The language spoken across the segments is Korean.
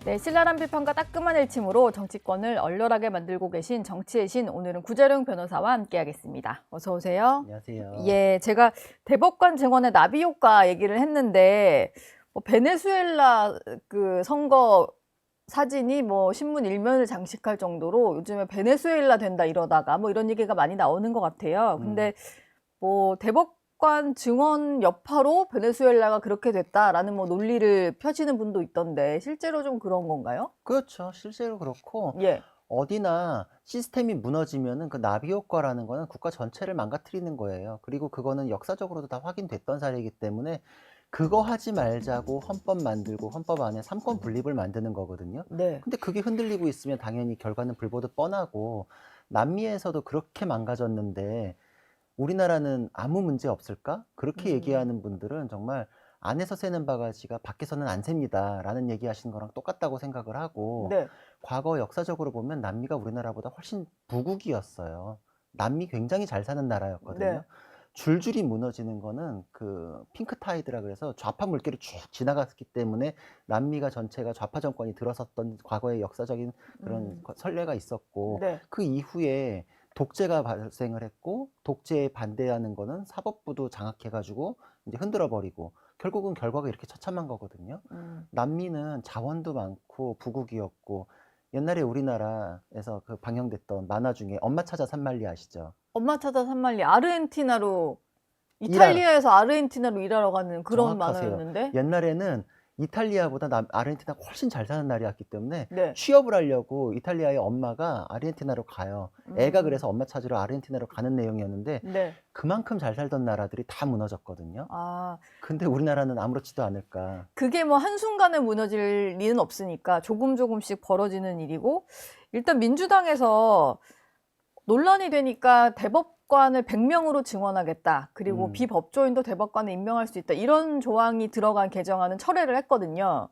네, 신랄한 비판과 따끔한 일침으로 정치권을 얼얼하게 만들고 계신 정치의 신, 오늘은 구재룡 변호사와 함께하겠습니다. 어서 오세요. 안녕하세요. 예, 제가 대법관 증언의 나비 효과 얘기를 했는데 베네수엘라 그 선거 사진이 신문 일면을 장식할 정도로 요즘에 베네수엘라 된다 이러다가 이런 얘기가 많이 나오는 것 같아요. 근데 대법관 증언 여파로 베네수엘라가 그렇게 됐다라는 논리를 펴시는 분도 있던데 실제로 좀 그런 건가요? 그렇죠. 실제로 그렇고 예. 어디나 시스템이 무너지면은 그 나비 효과라는 거는 국가 전체를 망가뜨리는 거예요. 그리고 그거는 역사적으로도 다 확인됐던 사례이기 때문에 그거 하지 말자고 헌법 만들고 헌법 안에 삼권 분립을 만드는 거거든요. 네. 근데 그게 흔들리고 있으면 당연히 결과는 불보듯 뻔하고 남미에서도 그렇게 망가졌는데 우리나라는 아무 문제 없을까? 그렇게 얘기하는 분들은 정말 안에서 새는 바가지가 밖에서는 안 셉니다 라는 얘기 하시는 거랑 똑같다고 생각을 하고 네. 과거 역사적으로 보면 남미가 우리나라보다 훨씬 부국이었어요. 남미 굉장히 잘 사는 나라였거든요. 네. 줄줄이 무너지는 거는 그 핑크 타이드라 그래서 좌파 물결이 쭉 지나갔기 때문에 남미가 전체가 좌파 정권이 들어섰던 과거의 역사적인 그런 선례가 있었고 네. 그 이후에 독재가 발생을 했고 독재에 반대하는 거는 사법부도 장악해가지고 이제 흔들어 버리고 결국은 결과가 이렇게 처참한 거거든요. 남미는 자원도 많고 부국이었고 옛날에 우리나라에서 그 방영됐던 만화 중에 엄마 찾아 산말리 아시죠? 엄마 찾아 산말리 아르헨티나로 일하러 이탈리아에서 아르헨티나로 일하러 가는 그런 정확하세요. 만화였는데 옛날에는 이탈리아보다 아르헨티나가 훨씬 잘 사는 나라였기 때문에 네. 취업을 하려고 이탈리아의 엄마가 아르헨티나로 가요. 애가 그래서 엄마 찾으러 아르헨티나로 가는 내용이었는데 네. 그만큼 잘 살던 나라들이 다 무너졌거든요. 아, 근데 우리나라는 아무렇지도 않을까. 그게 한순간에 무너질 리는 없으니까 조금씩 벌어지는 일이고, 일단 민주당에서 논란이 되니까 대법관을 100명으로 증원하겠다. 그리고 비법조인도 대법관에 임명할 수 있다. 이런 조항이 들어간 개정안은 철회를 했거든요.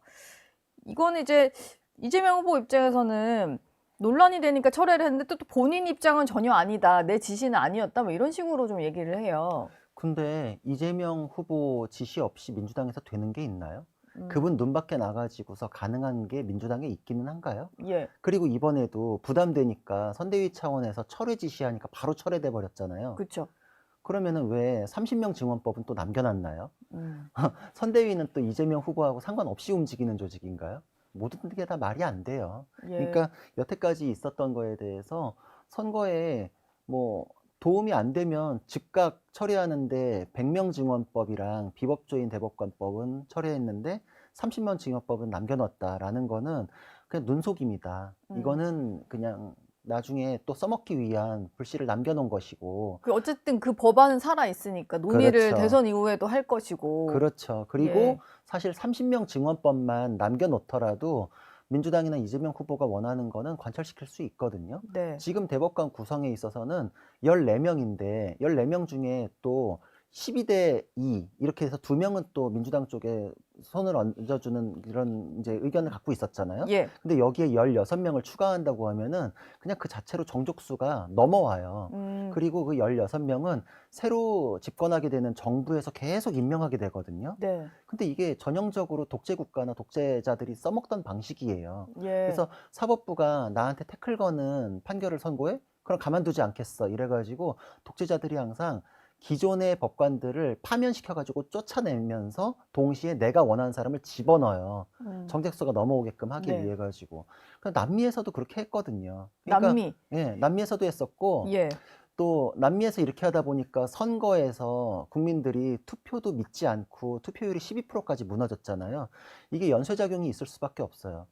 이건 이제 이재명 후보 입장에서는 논란이 되니까 철회를 했는데 또 본인 입장은 전혀 아니다. 내 지시는 아니었다. 이런 식으로 좀 얘기를 해요. 근데 이재명 후보 지시 없이 민주당에서 되는 게 있나요? 그분 눈 밖에 나가지고서 가능한 게 민주당에 있기는 한가요? 예. 그리고 이번에도 부담되니까 선대위 차원에서 철회 지시하니까 바로 철회돼 버렸잖아요. 그렇죠. 그러면은 왜 30명 증원법은 또 남겨놨나요? 선대위는 또 이재명 후보하고 상관없이 움직이는 조직인가요? 모든 게 다 말이 안 돼요. 예. 그러니까 여태까지 있었던 거에 대해서 선거에 도움이 안 되면 즉각 처리하는데 100명 증원법이랑 비법조인 대법관법은 처리했는데 30명 증원법은 남겨놨다라는 거는 그냥 눈속임이다. 이거는 그냥 나중에 또 써먹기 위한 불씨를 남겨놓은 것이고. 어쨌든 그 법안은 살아 있으니까 논의를 그렇죠. 대선 이후에도 할 것이고. 그렇죠. 그리고 예. 사실 30명 증원법만 남겨놓더라도 민주당이나 이재명 후보가 원하는 거는 관철시킬 수 있거든요. 네. 지금 대법관 구성에 있어서는 14명인데 14명 중에 또 12대 2 이렇게 해서 2명은 또 민주당 쪽에 손을 얹어주는 이런 이제 의견을 갖고 있었잖아요. 예. 근데 여기에 16명을 추가한다고 하면은 그냥 그 자체로 정족수가 넘어와요. 그리고 그 16명은 새로 집권하게 되는 정부에서 계속 임명하게 되거든요. 네. 근데 이게 전형적으로 독재 국가나 독재자들이 써먹던 방식이에요. 예. 그래서 사법부가 나한테 태클 거는 판결을 선고해? 그럼 가만두지 않겠어. 이래가지고 독재자들이 항상 기존의 법관들을 파면시켜가지고 쫓아내면서 동시에 내가 원하는 사람을 집어넣어요. 정책수가 넘어오게끔 하기 네. 위해 가지고. 남미에서도 그렇게 했거든요. 그러니까, 남미. 예, 남미에서도 했었고 예. 또 남미에서 이렇게 하다 보니까 선거에서 국민들이 투표도 믿지 않고 투표율이 12%까지 무너졌잖아요. 이게 연쇄작용이 있을 수밖에 없어요.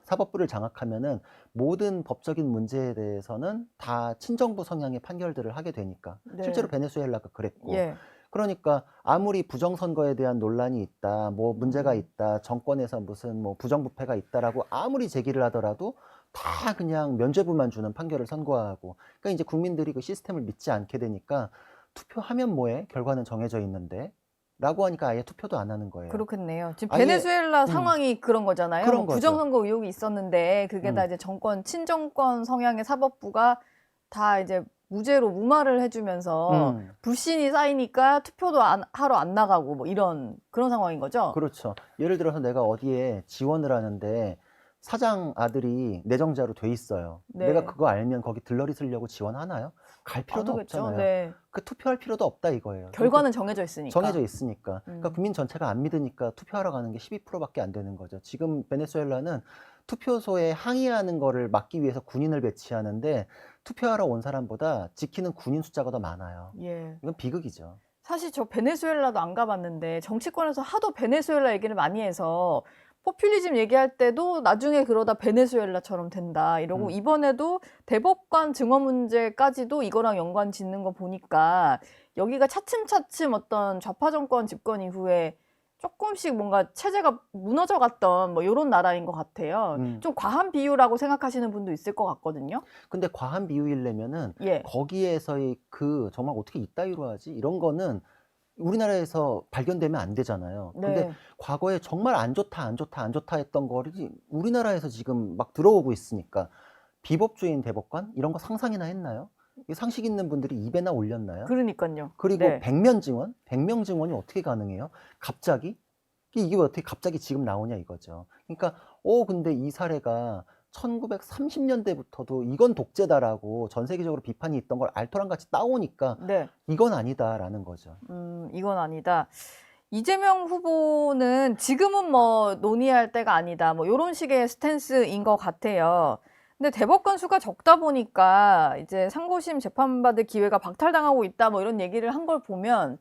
사법부를 장악하면은 모든 법적인 문제에 대해서는 다 친정부 성향의 판결들을 하게 되니까. 네. 실제로 베네수엘라가 그랬고. 예. 그러니까 아무리 부정선거에 대한 논란이 있다, 문제가 있다, 정권에서 무슨 부정부패가 있다라고 아무리 제기를 하더라도 다 그냥 면죄부만 주는 판결을 선고하고. 그러니까 이제 국민들이 그 시스템을 믿지 않게 되니까 투표하면 뭐해? 결과는 정해져 있는데. 라고 하니까 아예 투표도 안 하는 거예요. 그렇겠네요. 지금 아예, 베네수엘라 상황이 그런 거잖아요. 그런 거죠. 부정선거 의혹이 있었는데 그게 다 이제 친정권 성향의 사법부가 다 이제 무죄로 무마를 해주면서 불신이 쌓이니까 투표도 하러 안 나가고 이런 그런 상황인 거죠. 그렇죠. 예를 들어서 내가 어디에 지원을 하는데 사장 아들이 내정자로 돼 있어요. 네. 내가 그거 알면 거기 들러리 쓰려고 지원하나요? 갈 안 필요도 오겠죠. 없잖아요. 네. 그 투표할 필요도 없다 이거예요. 결과는 정해져 있으니까. 정해져 있으니까. 그러니까 음. 국민 전체가 안 믿으니까 투표하러 가는 게 12%밖에 안 되는 거죠. 지금 베네수엘라는 투표소에 항의하는 거를 막기 위해서 군인을 배치하는데 투표하러 온 사람보다 지키는 군인 숫자가 더 많아요. 예. 이건 비극이죠. 사실 저 베네수엘라도 안 가봤는데 정치권에서 하도 베네수엘라 얘기를 많이 해서 포퓰리즘 얘기할 때도 나중에 그러다 베네수엘라처럼 된다 이러고 이번에도 대법관 증언 문제까지도 이거랑 연관 짓는 거 보니까 여기가 차츰차츰 어떤 좌파 정권 집권 이후에 조금씩 뭔가 체제가 무너져 갔던 뭐 이런 나라인 것 같아요. 좀 과한 비유라고 생각하시는 분도 있을 것 같거든요. 근데 과한 비유이려면은 예. 거기에서의 그 정말 어떻게 이따위로 하지? 이런 거는 우리나라에서 발견되면 안 되잖아요. 근데 네. 과거에 정말 안 좋다, 안 좋다, 안 좋다 했던 거를 우리나라에서 지금 막 들어오고 있으니까 비법조인 대법관 이런 거 상상이나 했나요? 이 상식 있는 분들이 입에나 올렸나요? 그러니까요. 그리고 네. 100명 증언? 100명 증언이 어떻게 가능해요? 갑자기? 이게 왜 어떻게 갑자기 지금 나오냐 이거죠. 그러니까 근데 이 사례가 1930년대부터도 이건 독재다라고 전 세계적으로 비판이 있던 걸 알토란같이 따오니까 네. 이건 아니다라는 거죠. 이건 아니다. 이재명 후보는 지금은 뭐 논의할 때가 아니다. 뭐 이런 식의 스탠스인 것 같아요. 근데 대법관 수가 적다 보니까 이제 상고심 재판받을 기회가 박탈당하고 있다. 뭐 이런 얘기를 한 걸 보면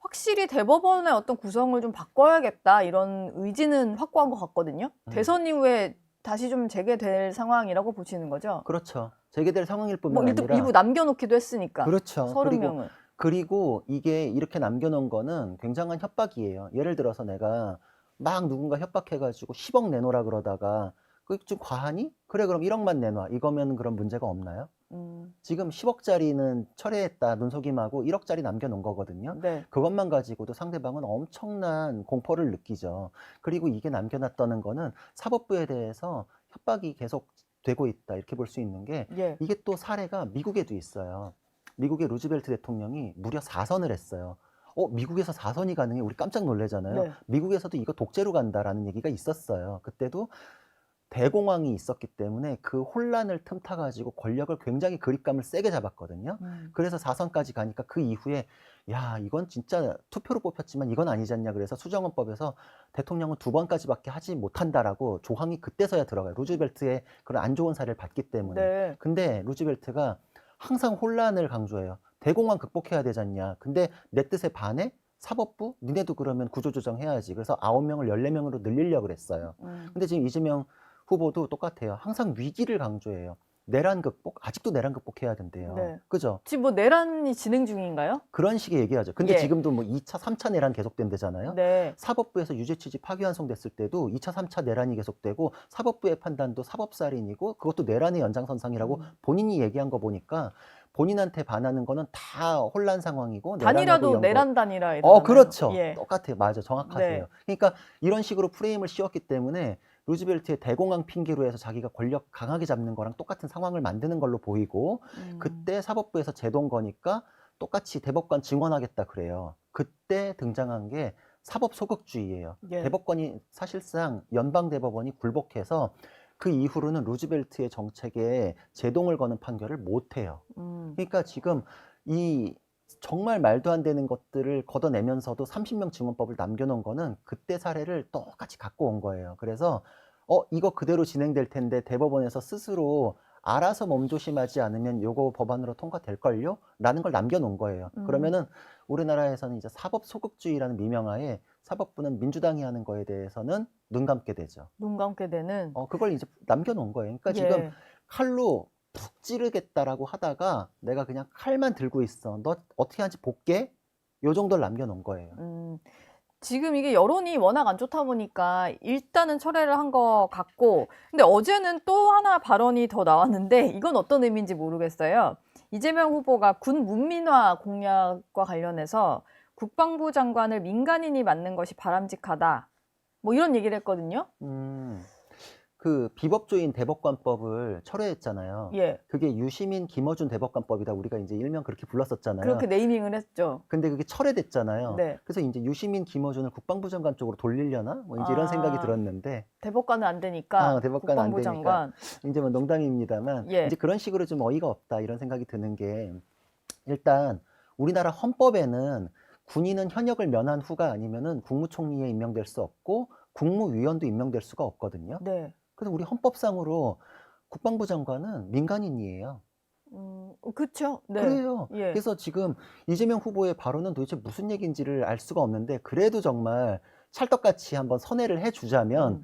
확실히 대법원의 어떤 구성을 좀 바꿔야겠다. 이런 의지는 확고한 것 같거든요. 대선 이후에 다시 좀 재개될 상황이라고 보시는 거죠? 그렇죠. 재개될 상황일 뭐 뿐만 아니라 일부 남겨놓기도 했으니까. 그렇죠. 30명을. 그리고 이게 이렇게 남겨놓은 거는 굉장한 협박이에요. 예를 들어서 내가 막 누군가 협박해가지고 10억 내놓으라 그러다가 그게 좀 과하니? 그래 그럼 1억만 내놔. 이거면 그런 문제가 없나요? 지금 10억짜리는 철회했다 눈속임하고 1억짜리 남겨놓은 거거든요. 네. 그것만 가지고도 상대방은 엄청난 공포를 느끼죠. 그리고 이게 남겨놨다는 거는 사법부에 대해서 협박이 계속 되고 있다 이렇게 볼 수 있는 게 예. 이게 또 사례가 미국에도 있어요. 미국의 루즈벨트 대통령이 무려 4선을 했어요. 미국에서 4선이 가능해? 우리 깜짝 놀라잖아요. 네. 미국에서도 이거 독재로 간다라는 얘기가 있었어요. 그때도 대공황이 있었기 때문에 그 혼란을 틈타가지고 권력을 굉장히 그립감을 세게 잡았거든요. 그래서 4선까지 가니까 그 이후에 야 이건 진짜 투표로 뽑혔지만 이건 아니지 않냐 그래서 수정헌법에서 대통령은 2번까지밖에 하지 못한다라고 조항이 그때서야 들어가요. 루즈벨트의 그런 안 좋은 사례를 봤기 때문에. 네. 근데 루즈벨트가 항상 혼란을 강조해요. 대공황 극복해야 되지 않냐. 근데 내 뜻에 반해 사법부? 니네도 그러면 구조조정해야지. 그래서 9명을 14명으로 늘리려고 그랬어요. 근데 지금 이재명 후보도 똑같아요. 항상 위기를 강조해요. 내란 극복? 아직도 내란 극복해야 된대요. 네. 그죠? 지금 뭐 내란이 진행 중인가요? 그런 식의 얘기하죠. 근데 예. 지금도 뭐 2차, 3차 내란 계속된대잖아요. 네. 사법부에서 유죄 취지 파기환송됐을 때도 2차, 3차 내란이 계속되고 사법부의 판단도 사법살인이고 그것도 내란의 연장선상이라고 본인이 얘기한 거 보니까 본인한테 반하는 거는 다 혼란 상황이고 단일화도 연관. 내란 단일화 이러잖아요. 그렇죠. 예. 똑같아요. 맞아. 정확하세요. 네. 그러니까 이런 식으로 프레임을 씌웠기 때문에 루즈벨트의 대공황 핑계로 해서 자기가 권력 강하게 잡는 거랑 똑같은 상황을 만드는 걸로 보이고 그때 사법부에서 제동 거니까 똑같이 대법관 증언하겠다 그래요. 그때 등장한 게 사법 소극주의예요. 예. 대법관이 사실상 연방대법원이 굴복해서 그 이후로는 루즈벨트의 정책에 제동을 거는 판결을 못 해요. 그러니까 지금 이 정말 말도 안 되는 것들을 걷어내면서도 30명 증언법을 남겨놓은 거는 그때 사례를 똑같이 갖고 온 거예요. 그래서 이거 그대로 진행될 텐데 대법원에서 스스로 알아서 몸조심하지 않으면 요거 법안으로 통과될걸요? 라는 걸 남겨놓은 거예요. 그러면은 우리나라에서는 이제 사법 소극주의라는 미명하에 사법부는 민주당이 하는 거에 대해서는 눈 감게 되죠. 눈 감게 되는. 그걸 이제 남겨놓은 거예요. 그러니까 예. 지금 칼로 푹 찌르겠다라고 하다가 내가 그냥 칼만 들고 있어. 너 어떻게 하는지 볼게. 요 정도를 남겨놓은 거예요. 지금 이게 여론이 워낙 안 좋다 보니까 일단은 철회를 한 것 같고, 근데 어제는 또 하나 발언이 더 나왔는데 이건 어떤 의미인지 모르겠어요. 이재명 후보가 군 문민화 공약과 관련해서 국방부 장관을 민간인이 맡는 것이 바람직하다. 뭐 이런 얘기를 했거든요. 그 비법조인 대법관법을 철회했잖아요. 예. 그게 유시민 김어준 대법관법이다. 우리가 이제 일명 그렇게 불렀었잖아요. 그렇게 네이밍을 했죠. 근데 그게 철회됐잖아요. 네. 그래서 이제 유시민 김어준을 국방부 장관 쪽으로 돌리려나? 뭐 이제 이런 생각이 아. 들었는데, 대법관은 안 되니까 대법관은 안 국방부 되니까. 장관. 이제 뭐 농담입니다만, 예. 이제 그런 식으로 좀 어이가 없다 이런 생각이 드는 게, 일단 우리나라 헌법에는 군인은 현역을 면한 후가 아니면은 국무총리에 임명될 수 없고 국무위원도 임명될 수가 없거든요. 네. 그래서 우리 헌법상으로 국방부 장관은 민간인이에요. 그쵸. 네. 그래요. 예. 그래서 지금 이재명 후보의 발언은 도대체 무슨 얘기인지를 알 수가 없는데, 그래도 정말 찰떡같이 한번 선회를 해주자면, 음.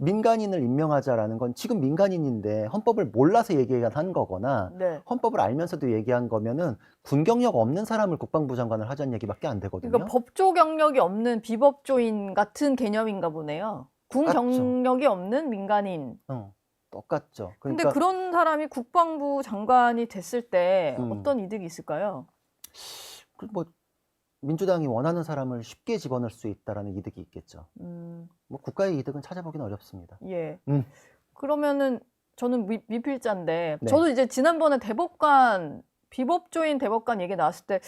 민간인을 임명하자라는 건 지금 민간인인데 헌법을 몰라서 얘기한 거거나 네. 헌법을 알면서도 얘기한 거면은 군 경력 없는 사람을 국방부 장관을 하자는 얘기밖에 안 되거든요. 그러니까 법조 경력이 없는 비법조인 같은 개념인가 보네요. 군 똑같죠. 경력이 없는 민간인. 똑같죠. 근데 그러니까 그런 사람이 국방부 장관이 됐을 때 음. 어떤 이득이 있을까요? 뭐 민주당이 원하는 사람을 쉽게 집어넣을 수 있다라는 이득이 있겠죠. 뭐 국가의 이득은 찾아보기는 어렵습니다. 예. 음. 그러면은 저는 미필자인데 네. 저도 이제 지난번에 대법관 비법조인 대법관 얘기 나왔을 때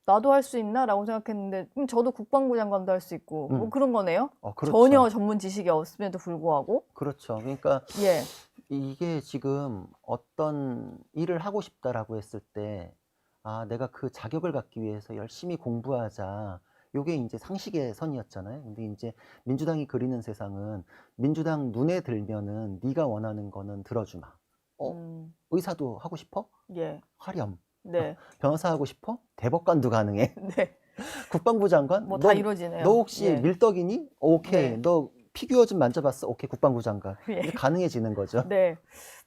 나도 할 수 있나라고 생각했는데 저도 국방부 장관도 할 수 있고 뭐 그런 거네요. 그렇죠. 전혀 전문 지식이 없음에도 불구하고. 그렇죠. 그러니까 예. 이게 지금 어떤 일을 하고 싶다라고 했을 때, 내가 그 자격을 갖기 위해서 열심히 공부하자. 요게 이제 상식의 선이었잖아요. 근데 이제 민주당이 그리는 세상은 민주당 눈에 들면은 네가 원하는 거는 들어주마. 의사도 하고 싶어? 예. 화렴. 네. 변호사 하고 싶어? 대법관도 가능해. 네. 국방부 장관? 뭐 다 이루어지네요. 너 혹시 예. 밀떡이니? 오케이. 네. 너 피규어 좀 만져봤어? 오케이. 국방부 장관. 예. 이제 가능해지는 거죠. 네.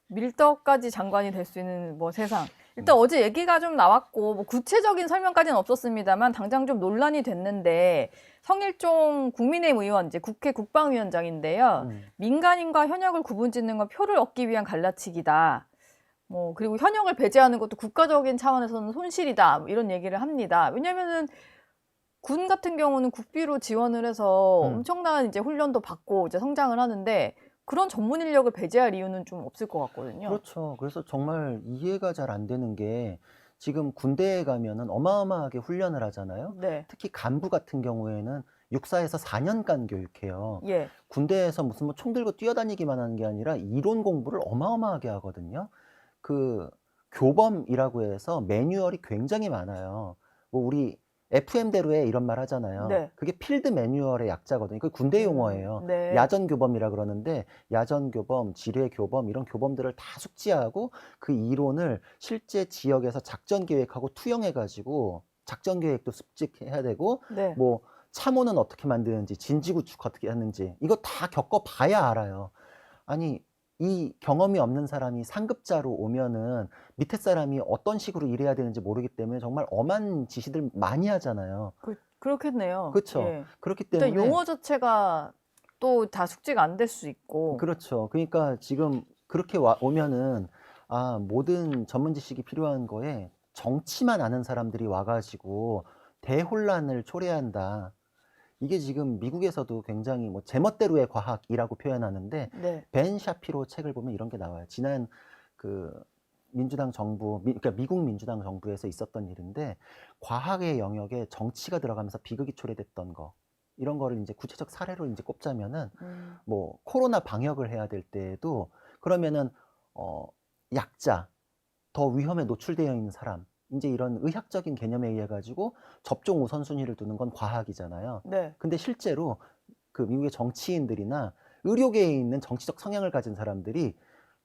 밀떡까지 장관이 될 수 있는 뭐 세상. 일단 어제 얘기가 좀 나왔고 뭐 구체적인 설명까지는 없었습니다만 당장 좀 논란이 됐는데 성일종 국민의힘 의원 이제 국회 국방위원장인데요. 민간인과 현역을 구분짓는 건 표를 얻기 위한 갈라치기다. 뭐 그리고 현역을 배제하는 것도 국가적인 차원에서는 손실이다. 뭐 이런 얘기를 합니다. 왜냐면은 군 같은 경우는 국비로 지원을 해서 엄청난 이제 훈련도 받고 이제 성장을 하는데 그런 전문 인력을 배제할 이유는 좀 없을 것 같거든요. 그렇죠. 그래서 정말 이해가 잘 안 되는 게, 지금 군대에 가면은 어마어마하게 훈련을 하잖아요. 네. 특히 간부 같은 경우에는 육사에서 4년간 교육해요. 예. 군대에서 무슨 뭐 총 들고 뛰어다니기만 하는 게 아니라 이론 공부를 어마어마하게 하거든요. 그 교범이라고 해서 매뉴얼이 굉장히 많아요. 뭐 우리 FM대로에 이런 말 하잖아요. 네. 그게 필드 매뉴얼의 약자거든요. 그 군대 용어예요. 네. 야전 교범이라 그러는데, 야전 교범, 지뢰 교범 이런 교범들을 다 숙지하고 그 이론을 실제 지역에서 작전 계획하고 투영해 가지고 작전 계획도 습직해야 되고, 네. 뭐 참호는 어떻게 만드는지, 진지 구축 어떻게 하는지 이거 다 겪어 봐야 알아요. 아니, 이 경험이 없는 사람이 상급자로 오면은 밑에 사람이 어떤 식으로 일해야 되는지 모르기 때문에 정말 엄한 지시들 많이 하잖아요. 그렇겠네요. 그렇죠. 예. 그렇기 일단 때문에 용어 자체가 또 다 숙지가 안 될 수 있고. 그렇죠. 그러니까 지금 그렇게 오면은 모든 전문 지식이 필요한 거에 정치만 아는 사람들이 와가지고 대혼란을 초래한다. 이게 지금 미국에서도 굉장히 뭐 제멋대로의 과학이라고 표현하는데, 네. 벤 샤피로 책을 보면 이런 게 나와요. 지난 그 민주당 정부, 그러니까 미국 민주당 정부에서 있었던 일인데, 과학의 영역에 정치가 들어가면서 비극이 초래됐던 거, 이런 거를 이제 구체적 사례로 이제 꼽자면은, 뭐 코로나 방역을 해야 될 때에도 그러면은 약자, 더 위험에 노출되어 있는 사람, 이제 이런 의학적인 개념에 의해 가지고 접종 우선순위를 두는 건 과학이잖아요. 네. 근데 실제로 그 미국의 정치인들이나 의료계에 있는 정치적 성향을 가진 사람들이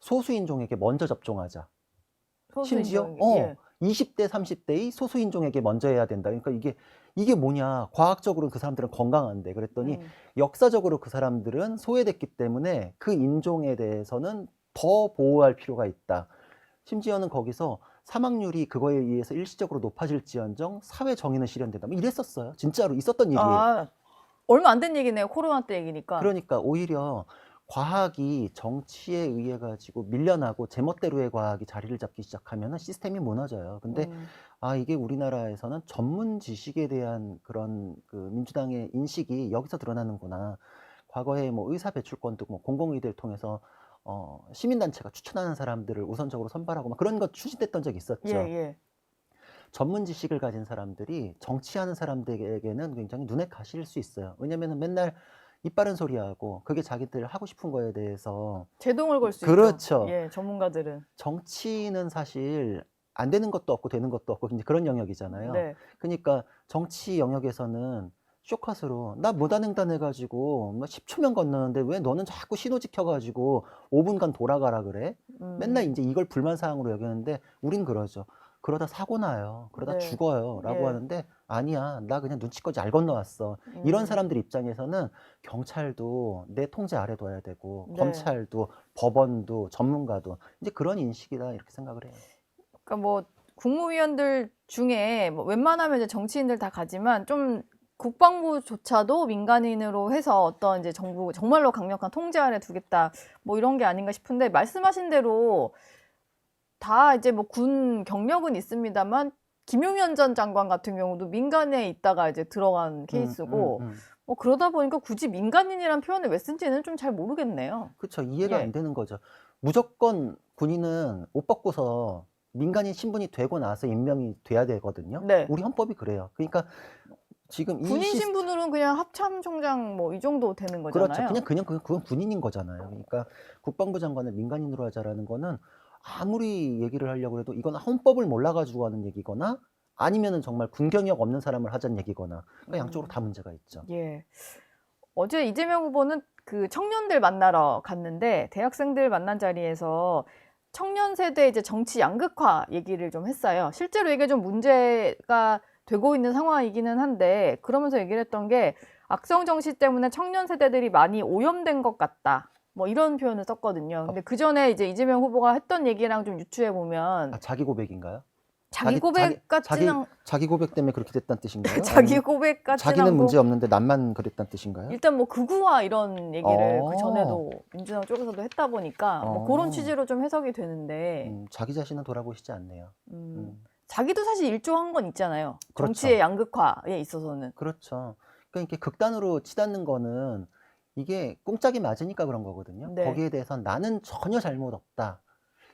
소수인종에게 먼저 접종하자. 심지어 예. 20대, 30대의 소수인종에게 먼저 해야 된다. 그러니까 이게 뭐냐? 과학적으로 그 사람들은 건강한데. 그랬더니 역사적으로 그 사람들은 소외됐기 때문에 그 인종에 대해서는 더 보호할 필요가 있다. 심지어는 거기서 사망률이 그거에 의해서 일시적으로 높아질지언정 사회 정의는 실현된다. 뭐 이랬었어요. 진짜로 있었던 일이에요. 얼마 안 된 얘기네요. 코로나 때 얘기니까. 그러니까 오히려 과학이 정치에 의해 가지고 밀려나고 제멋대로의 과학이 자리를 잡기 시작하면 시스템이 무너져요. 근데 이게 우리나라에서는 전문 지식에 대한 그런 그 민주당의 인식이 여기서 드러나는구나. 과거에 뭐 의사 배출권도 뭐 공공의대를 통해서 시민단체가 추천하는 사람들을 우선적으로 선발하고 막 그런 것 추진됐던 적이 있었죠. 예, 예. 전문 지식을 가진 사람들이 정치하는 사람들에게는 굉장히 눈에 가시일 수 있어요. 왜냐면은 맨날 입 바른 소리하고 그게 자기들 하고 싶은 거에 대해서 제동을 걸 수 그렇죠. 있죠. 예, 전문가들은. 정치는 사실 안 되는 것도 없고 되는 것도 없고 이제 그런 영역이잖아요. 네. 그러니까 정치 영역에서는 쇼컷으로 나 무단횡단 해가지고 뭐 10초면 건너는데 왜 너는 자꾸 신호 지켜가지고 5분간 돌아가라 그래? 맨날 이제 이걸 불만사항으로 여기는데 우린 그러죠. 그러다 사고 나요. 그러다 네. 죽어요. 라고 예. 하는데 아니야. 나 그냥 눈치껏 잘 건너왔어. 이런 음. 사람들 입장에서는 경찰도 내 통제 아래 둬야 되고 네. 검찰도 법원도 전문가도 이제 그런 인식이다 이렇게 생각을 해요. 그러니까 뭐 국무위원들 중에 뭐 웬만하면 이제 정치인들 다 가지만 좀 국방부조차도 민간인으로 해서 어떤 이제 정부 정말로 강력한 통제 아래 두겠다 뭐 이런 게 아닌가 싶은데 말씀하신 대로 다 이제 뭐 군 경력은 있습니다만 김용현 전 장관 같은 경우도 민간에 있다가 이제 들어간 케이스고 뭐 그러다 보니까 굳이 민간인이란 표현을 왜 쓴지는 좀 잘 모르겠네요. 그렇죠. 이해가 예. 안 되는 거죠. 무조건 군인은 옷 벗고서 민간인 신분이 되고 나서 임명이 돼야 되거든요. 네. 우리 헌법이 그래요. 그러니까 지금 이 군인 시스템 신분으로는 그냥 합참총장 뭐 이 정도 되는 거잖아요. 그렇죠. 그건 군인인 거잖아요. 그러니까 국방부 장관을 민간인으로 하자라는 거는 아무리 얘기를 하려고 해도 이건 헌법을 몰라가지고 하는 얘기거나 아니면은 정말 군 경력 없는 사람을 하자는 얘기거나 그러니까 양쪽으로 다 문제가 있죠. 예. 어제 이재명 후보는 그 청년들 만나러 갔는데 대학생들 만난 자리에서 청년 세대 이제 정치 양극화 얘기를 좀 했어요. 실제로 이게 좀 문제가 되고 있는 상황이기는 한데 그러면서 얘기를 했던 게 악성 정치 때문에 청년 세대들이 많이 오염된 것 같다. 뭐 이런 표현을 썼거든요. 근데 그 전에 이제 이재명 후보가 했던 얘기랑 좀 유추해 보면 자기 고백인가요? 자기 고백 같지는 자기 고백 때문에 그렇게 됐다는 뜻인가요? 자기 아니면 고백 같지는 자기는 않고 문제 없는데 남만 그랬다는 뜻인가요? 일단 뭐 극우화 이런 얘기를 그 어. 전에도 민주당 쪽에서도 했다 보니까 뭐 그런 어. 취지로 좀 해석이 되는데 자기 자신은 돌아보시지 않네요. 자기도 사실 일조한 건 있잖아요. 그렇죠. 정치의 양극화에 있어서는. 그렇죠. 그러니까 이렇게 극단으로 치닫는 거는 이게 꽁짝이 맞으니까 그런 거거든요. 네. 거기에 대해서 나는 전혀 잘못 없다.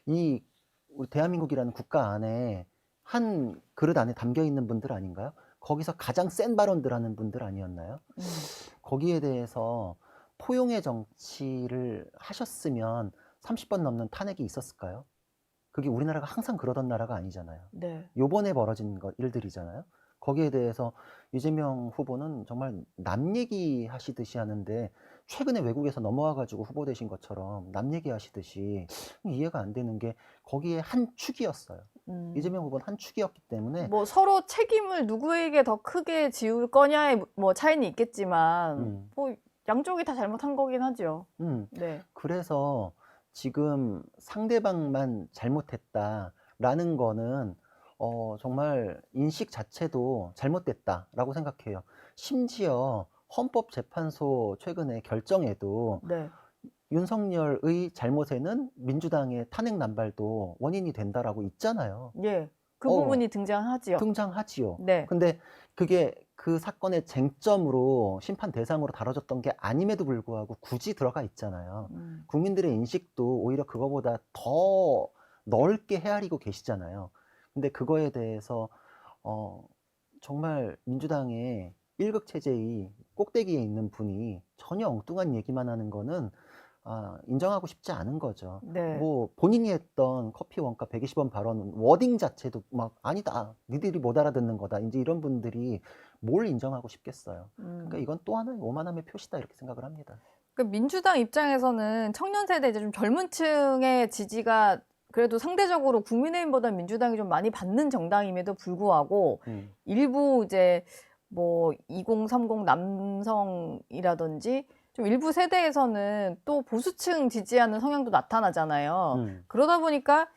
이 우리 대한민국이라는 국가 안에 한 그릇 안에 담겨 있는 분들 아닌가요? 거기서 가장 센 발언들 하는 분들 아니었나요? 거기에 대해서 포용의 정치를 하셨으면 30번 넘는 탄핵이 있었을까요? 그게 우리나라가 항상 그러던 나라가 아니잖아요. 네. 요번에 벌어진 일들이잖아요. 거기에 대해서 이재명 후보는 정말 남 얘기 하시듯이 하는데 최근에 외국에서 넘어와가지고 후보 되신 것처럼 남 얘기 하시듯이 이해가 안 되는 게 거기에 한 축이었어요. 이재명 후보는 한 축이었기 때문에 뭐 서로 책임을 누구에게 더 크게 지울 거냐의 뭐 차이는 있겠지만 뭐 양쪽이 다 잘못한 거긴 하죠. 네. 그래서 지금 상대방만 잘못했다라는 거는 정말 인식 자체도 잘못됐다라고 생각해요. 심지어 헌법재판소 최근에 결정에도 네. 윤석열의 잘못에는 민주당의 탄핵 남발도 원인이 된다라고 있잖아요. 예. 그 부분이 등장하지요. 등장하지요. 네. 근데 그게 그 사건의 쟁점으로 심판 대상으로 다뤄졌던 게 아님에도 불구하고 굳이 들어가 있잖아요. 국민들의 인식도 오히려 그거보다 더 넓게 헤아리고 계시잖아요. 근데 그거에 대해서 정말 민주당의 일극 체제의 꼭대기에 있는 분이 전혀 엉뚱한 얘기만 하는 거는 인정하고 싶지 않은 거죠. 네. 뭐 본인이 했던 커피 원가 120원 발언 워딩 자체도 막 아니다. 니들이 못 알아듣는 거다. 이제 이런 분들이 뭘 인정하고 싶겠어요. 그러니까 이건 또 하나의 오만함의 표시다 이렇게 생각을 합니다. 그러니까 민주당 입장에서는 청년 세대 이제 좀 젊은 층의 지지가 그래도 상대적으로 국민의힘보다 민주당이 좀 많이 받는 정당임에도 불구하고 일부 이제 뭐 2030 남성이라든지 좀 일부 세대에서는 또 보수층 지지하는 성향도 나타나잖아요. 그러다 보니까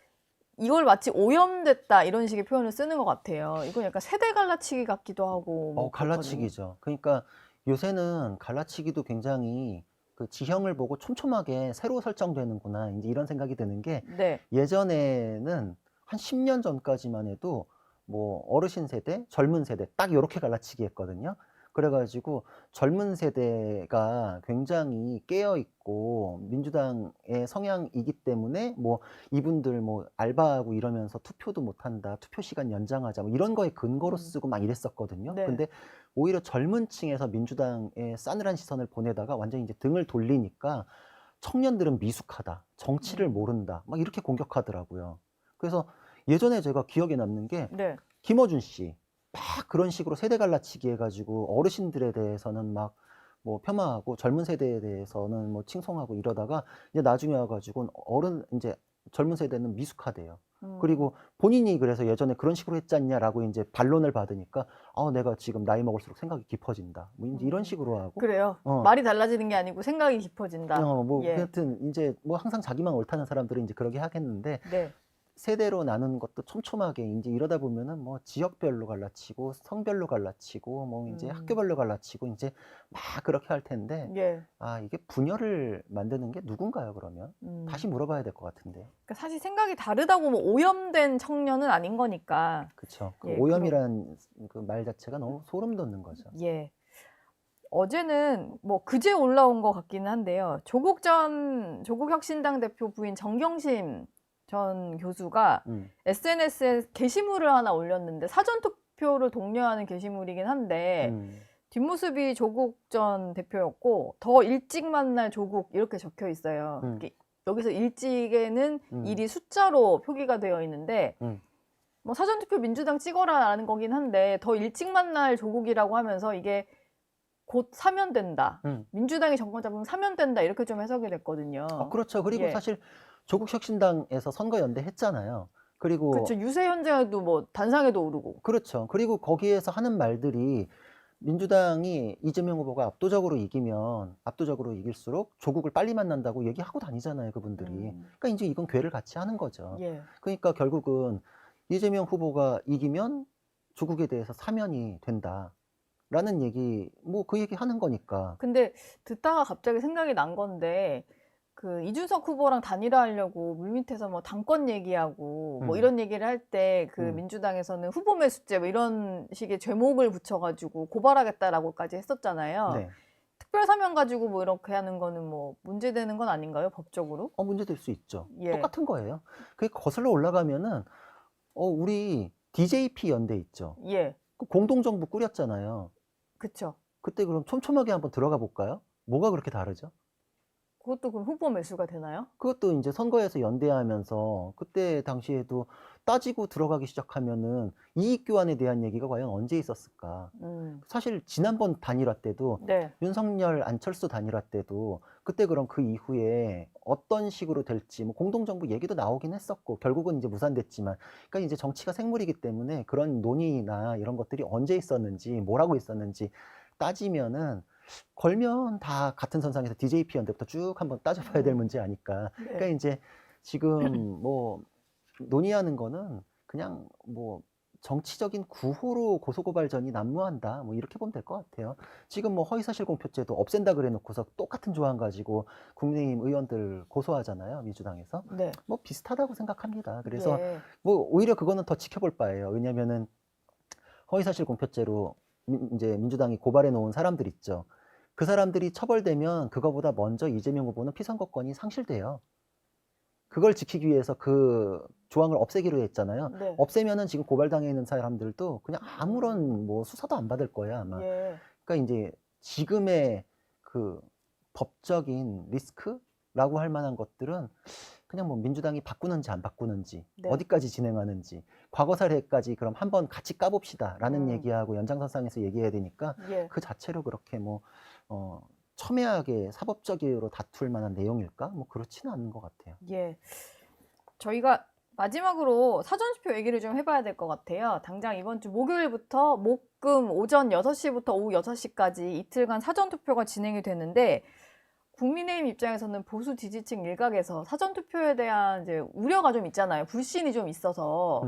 이걸 마치 오염됐다 이런 식의 표현을 쓰는 것 같아요. 이건 약간 세대 갈라치기 같기도 하고. 뭐 갈라치기죠. 그러니까 요새는 갈라치기도 굉장히 그 지형을 보고 촘촘하게 새로 설정되는구나. 이제 이런 생각이 드는 게 네. 예전에는 한 10년 전까지만 해도 뭐 어르신 세대, 젊은 세대 딱 이렇게 갈라치기 했거든요. 그래가지고 젊은 세대가 굉장히 깨어 있고 민주당의 성향이기 때문에 뭐 이분들 뭐 알바하고 이러면서 투표도 못 한다, 투표 시간 연장하자 뭐 이런 거에 근거로 쓰고 막 이랬었거든요. 네. 근데 오히려 젊은 층에서 민주당에 싸늘한 시선을 보내다가 완전히 이제 등을 돌리니까 청년들은 미숙하다, 정치를 모른다, 막 이렇게 공격하더라고요. 그래서 예전에 제가 기억에 남는 게 네. 김어준 씨, 막 그런 식으로 세대 갈라치기 해가지고 어르신들에 대해서는 막 뭐 폄하하고 젊은 세대에 대해서는 뭐 칭송하고 이러다가 이제 나중에 와가지고 이제 젊은 세대는 미숙하대요. 그리고 본인이 그래서 예전에 그런 식으로 했지 않냐라고 이제 반론을 받으니까 내가 지금 나이 먹을수록 생각이 깊어진다. 뭐 이제 이런 식으로 하고 그래요. 어. 말이 달라지는 게 아니고 생각이 깊어진다. 뭐 예. 하여튼 이제 뭐 항상 자기만 옳다는 사람들은 이제 그러게 하겠는데 네. 세대로 나누는 것도 촘촘하게 이제 이러다 보면은 뭐 지역별로 갈라치고 성별로 갈라치고 뭐 이제 학교별로 갈라치고 이제 막 그렇게 할 텐데 예. 이게 분열을 만드는 게 누군가요, 그러면? 다시 물어봐야 될 것 같은데. 그러니까 사실 생각이 다르다고 뭐 오염된 청년은 아닌 거니까. 그쵸. 그 예, 오염이란 그 말 자체가 너무 소름 돋는 거죠. 예. 어제는 뭐 그제 올라온 것 같기는 한데요. 조국혁신당 대표 부인 정경심 전 교수가 SNS에 게시물을 하나 올렸는데 사전투표를 독려하는 게시물이긴 한데 뒷모습이 조국 전 대표였고 더 일찍 만날 조국 이렇게 적혀 있어요. 여기서 일찍에는 일이 숫자로 표기가 되어 있는데 뭐 사전투표 민주당 찍어라라는 거긴 한데 더 일찍 만날 조국이라고 하면서 이게 곧 사면된다. 민주당이 정권 잡으면 사면된다. 이렇게 좀 해석이 됐거든요. 그렇죠. 그리고 예. 사실 조국혁신당에서 선거연대 했잖아요. 그리고 그렇죠. 유세 현장에도 뭐 단상에도 오르고. 그렇죠. 그리고 거기에서 하는 말들이 민주당이 이재명 후보가 압도적으로 이길수록 조국을 빨리 만난다고 얘기하고 다니잖아요, 그분들이. 그러니까 이제 이건 궤를 같이 하는 거죠. 예. 그러니까 결국은 이재명 후보가 이기면 조국에 대해서 사면이 된다라는 얘기, 뭐 그 얘기 하는 거니까. 근데 듣다가 갑자기 생각이 난 건데 그 이준석 후보랑 단일화하려고 물밑에서 뭐 당권 얘기하고 뭐 이런 얘기를 할 때 그 민주당에서는 후보 매수죄 뭐 이런 식의 죄목을 붙여가지고 고발하겠다라고까지 했었잖아요. 네. 특별 사면 가지고 뭐 이렇게 하는 거는 뭐 문제되는 건 아닌가요, 법적으로? 문제될 수 있죠. 예. 똑같은 거예요. 그게 거슬러 올라가면은 우리 DJP 연대 있죠. 예. 그 공동정부 꾸렸잖아요. 그쵸. 그때 그럼 촘촘하게 한번 들어가 볼까요? 뭐가 그렇게 다르죠? 그것도 그럼 후보 매수가 되나요? 그것도 이제 선거에서 연대하면서 그때 당시에도 따지고 들어가기 시작하면은 이익 교환에 대한 얘기가 과연 언제 있었을까? 사실 지난번 단일화 때도 네. 윤석열, 안철수 단일화 때도 그때 그럼 그 이후에 어떤 식으로 될지 뭐 공동정부 얘기도 나오긴 했었고 결국은 이제 무산됐지만 그러니까 이제 정치가 생물이기 때문에 그런 논의나 이런 것들이 언제 있었는지 뭐라고 있었는지 따지면은 걸면 다 같은 선상에서 DJP 연대부터 쭉 한번 따져봐야 될 문제 아닐까. 네. 그러니까 이제 지금 뭐 논의하는 거는 그냥 뭐 정치적인 구호로 고소고발전이 난무한다. 뭐 이렇게 보면 될 것 같아요. 지금 뭐 허위사실 공표죄도 없앤다 그래 놓고서 똑같은 조항 가지고 국민의힘 의원들 고소하잖아요. 민주당에서. 네. 뭐 비슷하다고 생각합니다. 그래서 예. 뭐 오히려 그거는 더 지켜볼 바예요. 왜냐면은 허위사실 공표죄로 이제 민주당이 고발해 놓은 사람들 있죠. 그 사람들이 처벌되면 그거보다 먼저 이재명 후보는 피선거권이 상실돼요. 그걸 지키기 위해서 그 조항을 없애기로 했잖아요. 네. 없애면은 지금 고발당해 있는 사람들도 그냥 아무런 뭐 수사도 안 받을 거야, 아마. 예. 그러니까 이제 지금의 그 법적인 리스크라고 할 만한 것들은 그냥 뭐 민주당이 바꾸는지 안 바꾸는지, 네. 어디까지 진행하는지, 과거 사례까지 그럼 한번 같이 까봅시다라는 얘기하고 연장선상에서 얘기해야 되니까 예. 그 자체로 그렇게 뭐 첨예하게 사법적으로 다툴 만한 내용일까? 뭐 그렇지는 않은 것 같아요. 예. 저희가 마지막으로 사전투표 얘기를 좀 해봐야 될 것 같아요. 당장 이번 주 목요일부터 목금 오전 6시부터 오후 6시까지 이틀간 사전투표가 진행이 되는데 국민의힘 입장에서는 보수 지지층 일각에서 사전투표에 대한 이제 우려가 좀 있잖아요. 불신이 좀 있어서.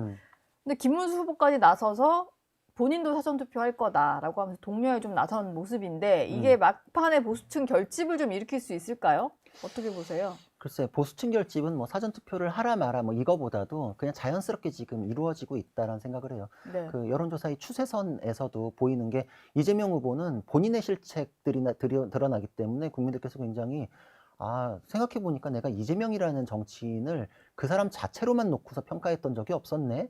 근데 김문수 후보까지 나서서 본인도 사전투표 할 거다라고 하면서 독려에 좀 나선 모습인데 이게 막판에 보수층 결집을 좀 일으킬 수 있을까요? 어떻게 보세요? 글쎄, 보수층 결집은 뭐 사전투표를 하라 마라 뭐 이거보다도 그냥 자연스럽게 지금 이루어지고 있다라는 생각을 해요. 네. 그 여론조사의 추세선에서도 보이는 게 이재명 후보는 본인의 실책들이 드러나기 때문에 국민들께서 굉장히 생각해보니까 내가 이재명이라는 정치인을 그 사람 자체로만 놓고서 평가했던 적이 없었네.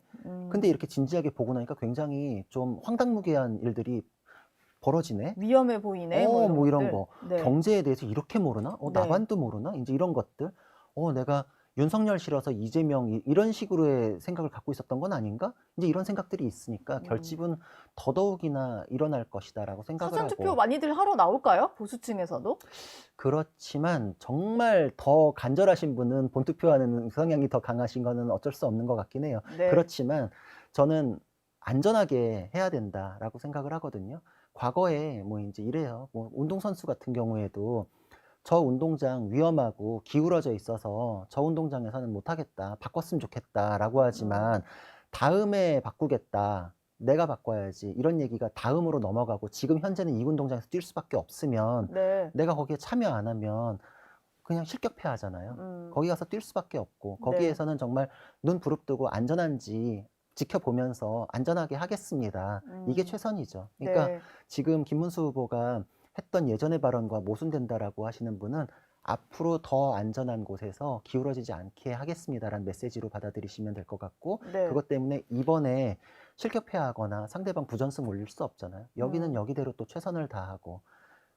근데 이렇게 진지하게 보고 나니까 굉장히 좀 황당무계한 일들이 벌어지네. 위험해 보이네. 뭐 이런 뭐 이런 것들. 거. 네. 경제에 대해서 이렇게 모르나? 네. 나반도 모르나? 이제 이런 것들. 내가 윤석열 싫어서 이재명 이런 식으로의 생각을 갖고 있었던 건 아닌가? 이제 이런 생각들이 있으니까 결집은 더더욱이나 일어날 것이다라고 생각을 사전투표 하고. 많이들 하러 나올까요? 보수층에서도? 그렇지만 정말 더 간절하신 분은 본투표하는 성향이 더 강하신 거는 어쩔 수 없는 것 같긴 해요. 네. 그렇지만 저는 안전하게 해야 된다라고 생각을 하거든요. 과거에 뭐 이제 이래요. 뭐 운동선수 같은 경우에도 저 운동장 위험하고 기울어져 있어서 저 운동장에서는 못하겠다. 바꿨으면 좋겠다라고 하지만 다음에 바꾸겠다. 내가 바꿔야지. 이런 얘기가 다음으로 넘어가고 지금 현재는 이 운동장에서 뛸 수밖에 없으면 네. 내가 거기에 참여 안 하면 그냥 실격패하잖아요. 거기 가서 뛸 수밖에 없고 네. 거기에서는 정말 눈 부릅뜨고 안전한지 지켜보면서 안전하게 하겠습니다. 이게 최선이죠. 그러니까 네. 지금 김문수 후보가 했던 예전의 발언과 모순된다라고 하시는 분은 앞으로 더 안전한 곳에서 기울어지지 않게 하겠습니다라는 메시지로 받아들이시면 될 것 같고 네. 그것 때문에 이번에 실격패하거나 상대방 부전승 올릴 수 없잖아요. 여기는 여기대로 또 최선을 다하고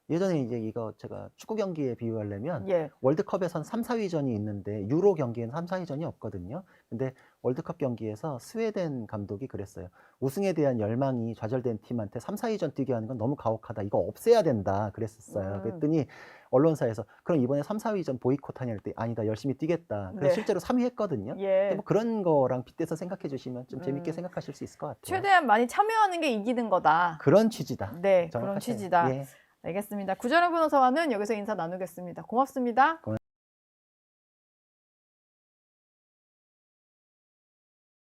예전에 이제 이거 제가 축구 경기에 비유하려면 예. 월드컵에선 3, 4위전이 있는데 유로 경기에는 3, 4위전이 없거든요. 근데 월드컵 경기에서 스웨덴 감독이 그랬어요. 우승에 대한 열망이 좌절된 팀한테 3, 4위전 뛰게 하는 건 너무 가혹하다. 이거 없애야 된다. 그랬었어요. 그랬더니 언론사에서 그럼 이번에 3, 4위전 보이콧하냐 할 때 아니다. 열심히 뛰겠다. 그래서 네. 실제로 3위 했거든요. 예. 근데 뭐 그런 거랑 빗대서 생각해 주시면 좀 재밌게 생각하실 수 있을 것 같아요. 최대한 많이 참여하는 게 이기는 거다. 그런 취지다. 네, 그런 정확하세요. 취지다. 예. 알겠습니다. 구자룡 변호사와는 여기서 인사 나누겠습니다. 고맙습니다.